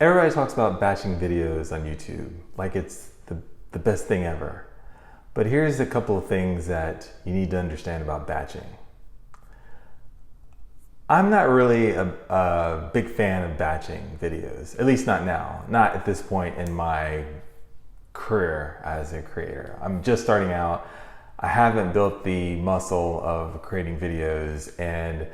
Everybody talks about batching videos on YouTube like it's the best thing ever. But here's a couple of things that you need to understand about batching. I'm not really a big fan of batching videos, at least not now, not at this point in my career as a creator. I'm just starting out. I haven't built the muscle of creating videos, and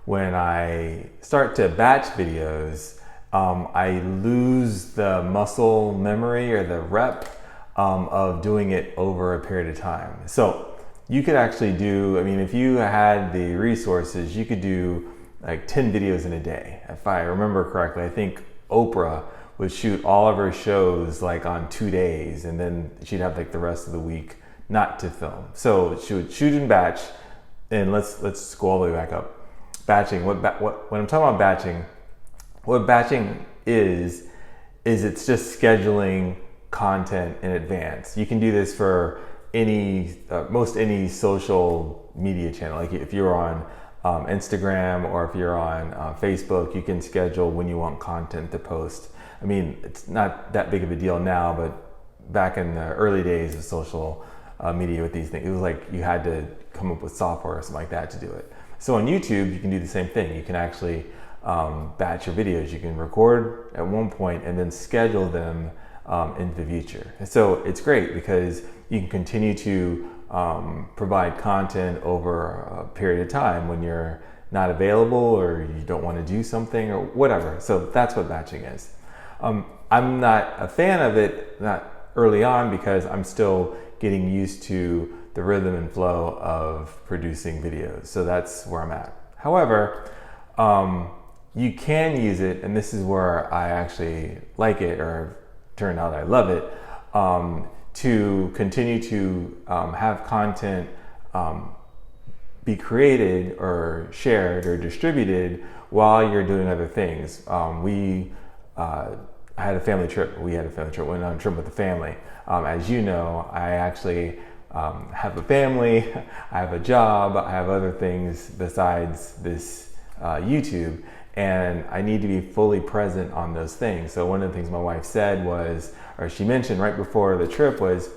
when I start to batch videos, I lose the muscle memory or the rep of doing it over a period of time. So you could actually do, I mean, if you had the resources, you could do like 10 videos in a day. If I remember correctly, I think Oprah would shoot all of her shows like on 2 days, and then she'd have like the rest of the week not to film. So she would shoot in batch, and let's go all the way back up. Batching, when I'm talking about batching, what batching is it's just scheduling content in advance. You can do this for most any social media channel. Like if you're on Instagram or if you're on Facebook, you can schedule when you want content to post. I mean, it's not that big of a deal now, but back in the early days of social media with these things, it was like you had to come up with software or something like that to do it. So on YouTube, you can do the same thing. You can actually batch your videos. You can record at one point and then schedule them into the future. And so it's great because you can continue to provide content over a period of time when you're not available or you don't want to do something or whatever. So that's what batching is. I'm not a fan of it, not early on, because I'm still getting used to the rhythm and flow of producing videos. So that's where I'm at. However, you can use it, and this is where I actually like it, or turned out I love it, to continue to have content be created or shared or distributed while you're doing other things. We had a family trip. Went on a trip with the family. As you know, I actually have a family, I have a job, I have other things besides this YouTube, and I need to be fully present on those things. So one of the things my wife said was, or she mentioned right before the trip, was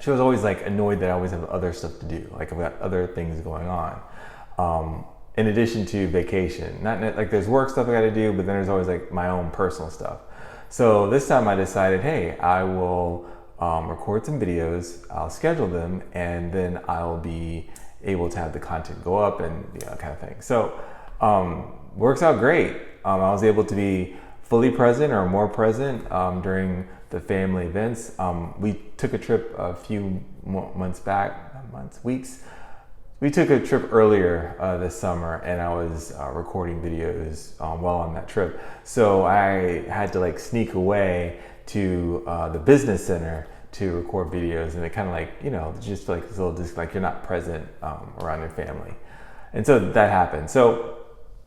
she was always like annoyed that I always have other stuff to do, like I've got other things going on. In addition to vacation, not like there's work stuff I got to do, but then there's always like my own personal stuff. So this time I decided, hey, I will record some videos, I'll schedule them, and then I'll be able to have the content go up and kind of thing. So works out great. I was able to be fully present or more present during the family events. We took a trip a few weeks. We took a trip earlier this summer, and I was recording videos while on that trip. So I had to like sneak away to the business center to record videos, and it kind of like, just like this little like you're not present around your family. And so that happened. So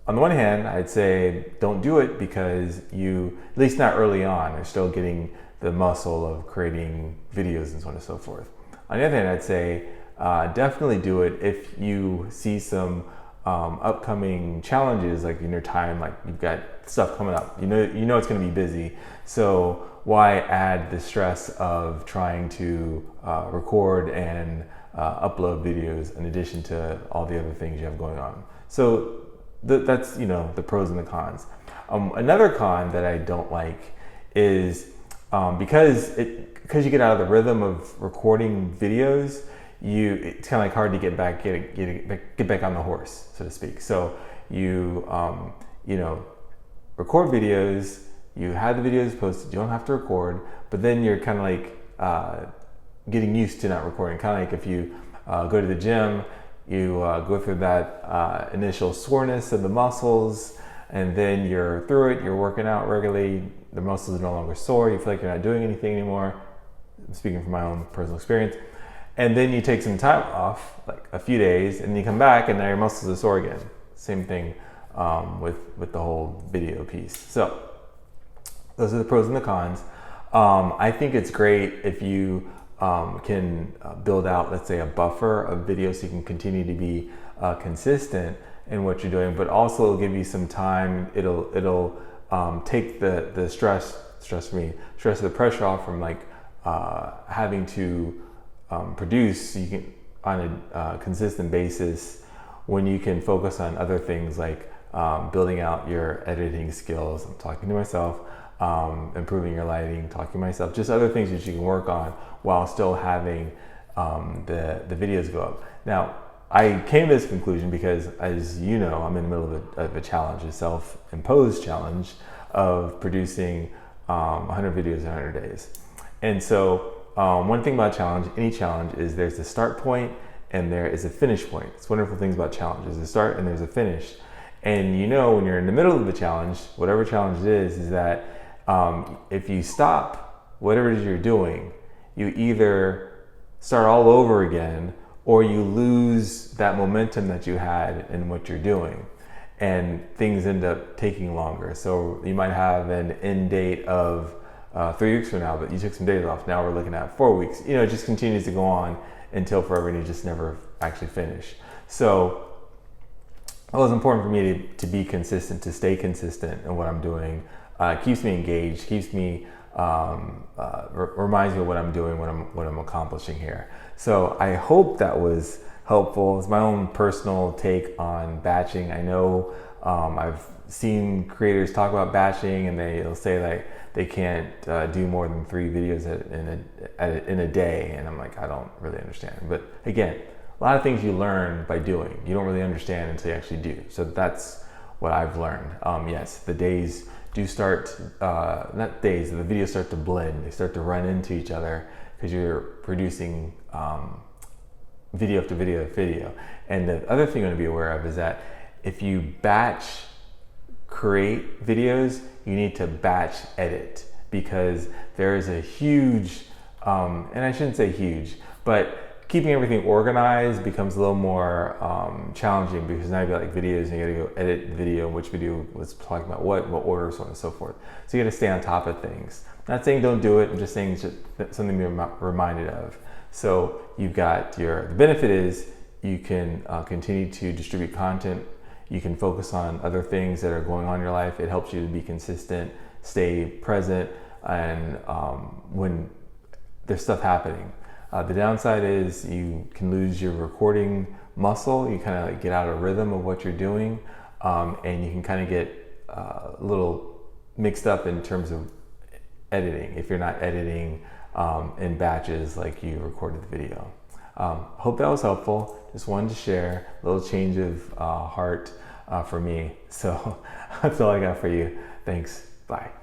on the one hand, I'd say don't do it because you, at least not early on, are still getting the muscle of creating videos and so on and so forth. On the other hand, I'd say definitely do it if you see some upcoming challenges, like in your time, like you've got stuff coming up. You know it's going to be busy. So why add the stress of trying to record and upload videos in addition to all the other things you have going on? So that's the pros and the cons. Another con that I don't like is because you get out of the rhythm of recording videos, it's kind of like hard to get back on the horse, so to speak. So you record videos, you have the videos posted, you don't have to record, but then you're kind of like getting used to not recording. Kind of like if you go to the gym, you go through that initial soreness of the muscles, and then you're through it, you're working out regularly, the muscles are no longer sore, you feel like you're not doing anything anymore. I'm speaking from my own personal experience. And then you take some time off, like a few days, and you come back and now your muscles are sore again. Same thing with the whole video piece. So those are the pros and the cons. I think it's great if you can build out, let's say, a buffer of videos so you can continue to be consistent in what you're doing, but also it'll give you some time. It'll take the stress the pressure off from like having to produce you can on a consistent basis, when you can focus on other things like building out your editing skills. I'm talking to myself, improving your lighting, talking to myself, just other things that you can work on while still having the videos go up. Now, I came to this conclusion because, as you know, I'm in the middle of a challenge, a self-imposed challenge of producing 100 videos in 100 days. And so one thing about any challenge is there's a start point and there is a finish point. It's wonderful things about challenges. There's a start and there's a finish. And you know, when you're in the middle of the challenge, whatever challenge it is that if you stop whatever it is you're doing, you either start all over again or you lose that momentum that you had in what you're doing, and things end up taking longer. So you might have an end date of 3 weeks from now, but you took some days off. Now we're looking at 4 weeks. You know, it just continues to go on until forever, and you just never actually finish. So it was important for me to be consistent, to stay consistent in what I'm doing. Keeps me engaged, keeps me reminds me of what I'm doing, what I'm accomplishing here. So I hope that was helpful. It's my own personal take on batching. I know I've seen creators talk about batching, and they'll say like they can't do more than 3 videos in a day, and I'm like, I don't really understand. But again, a lot of things you learn by doing. You don't really understand until you actually do. So that's what I've learned. Yes, the days do start, not days, the videos start to blend. They start to run into each other because you're producing video after video after video. And the other thing you want to be aware of is that if you batch create videos, you need to batch edit, because there is a huge, and I shouldn't say huge, but keeping everything organized becomes a little more challenging, because now you've got like videos and you gotta go edit the video, which video was talking about what order, so on and so forth. So you gotta stay on top of things. Not saying don't do it, I'm just saying it's just something to be reminded of. So you've got the benefit is you can continue to distribute content. You can focus on other things that are going on in your life. It helps you to be consistent, stay present, and when there's stuff happening. The downside is you can lose your recording muscle. You kind of like get out of rhythm of what you're doing, and you can kind of get a little mixed up in terms of editing if you're not editing in batches like you recorded the video. Hope that was helpful. Just wanted to share a little change of heart for me. So that's all I got for you. Thanks. Bye.